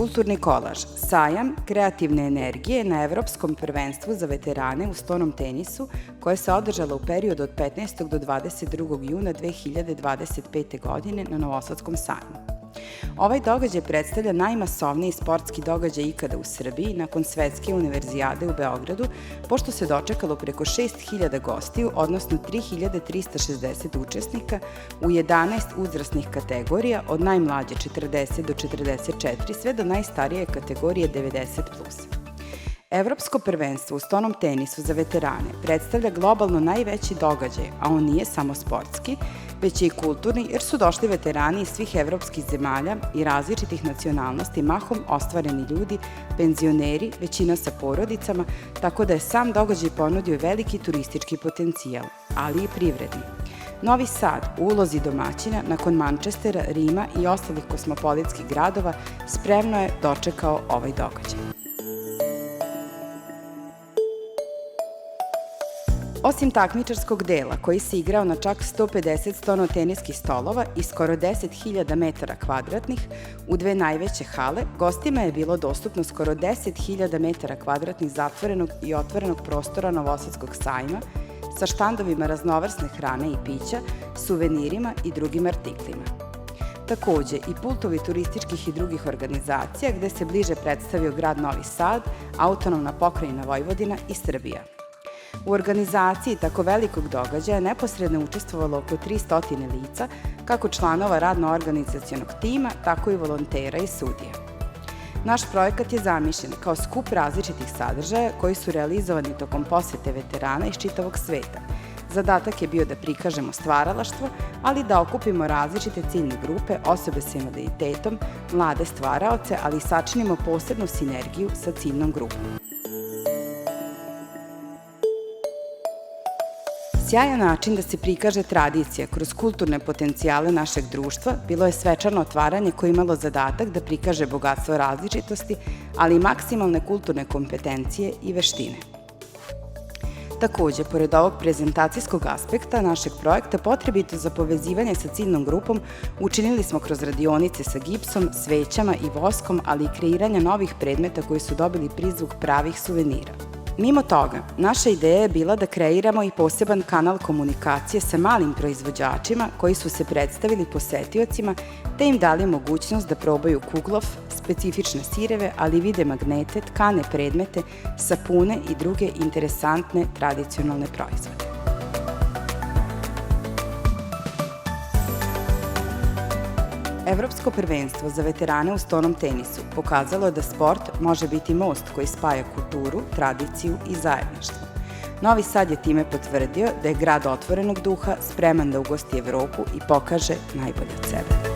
Kulturni kolaž, sajam kreativne energije na Evropskom prvenstvu za veterane u stonom tenisu koje se održalo u periodu od 15. do 22. juna 2025. godine na Novosadskom sajmu. Ovaj događaj predstavlja najmasovniji sportski događaj ikada u Srbiji nakon Svetske univerzijade u Beogradu, pošto se dočekalo preko 6.000 gostiju, odnosno 3.360 učesnika u 11 uzrasnih kategorija, od najmlađe 40 do 44 sve do najstarije kategorije 90+. Evropsko prvenstvo u stonom tenisu za veterane predstavlja globalno najveći događaj, a on nije samo sportski, već je i kulturni, jer su došli veterani iz svih evropskih zemalja i različitih nacionalnosti, mahom ostvareni ljudi, penzioneri, većina sa porodicama, tako da je sam događaj ponudio veliki turistički potencijal, ali i privredni. Novi Sad u ulozi domaćina nakon Mančestera, Rima i ostalih kosmopolitskih gradova spremno je dočekao ovaj događaj. Osim takmičarskog dela, koji se igrao na čak 150 stonoteniskih stolova i skoro 10.000 metara kvadratnih u dve najveće hale, gostima je bilo dostupno skoro 10.000 metara kvadratnih zatvorenog i otvorenog prostora Novosadskog sajma sa štandovima raznovrsne hrane i pića, suvenirima i drugim artiklima. Takođe, i pultovi turističkih i drugih organizacija gde se bliže predstavio grad Novi Sad, autonomna pokrajina Vojvodina i Srbija. U organizaciji tako velikog događaja neposredno učestvovalo oko 300 lica, kako članova radno-organizacionog tima, tako i volontera i sudija. Naš projekat je zamišljen kao skup različitih sadržaja koji su realizovani tokom posete veterana iz čitavog sveta. Zadatak je bio da prikažemo stvaralaštvo, ali da okupimo različite ciljne grupe, osobe sa invaliditetom, mlade stvaraoce, ali i sačinimo posebnu sinergiju sa ciljnom grupom. Sjajan način da se prikaže tradicija kroz kulturne potencijale našeg društva bilo je svečano otvaranje koje je imalo zadatak da prikaže bogatstvo različitosti, ali i maksimalne kulturne kompetencije i veštine. Takođe, pored ovog prezentacijskog aspekta našeg projekta potrebito za povezivanje sa ciljnom grupom učinili smo kroz radionice sa gipsom, svećama i voskom, ali i kreiranja novih predmeta koji su dobili prizvuk pravih suvenira. Mimo toga, naša ideja je bila da kreiramo i poseban kanal komunikacije sa malim proizvođačima koji su se predstavili posetiocima te im dali mogućnost da probaju kuglov, specifične sireve, ali i vide magnete, tkane predmete, sapune i druge interesantne tradicionalne proizvode. Evropsko prvenstvo za veterane u stonom tenisu pokazalo je da sport može biti most koji spaja kulturu, tradiciju i zajedništvo. Novi Sad je time potvrdio da je grad otvorenog duha, spreman da ugosti Evropu i pokaže najbolje od sebe.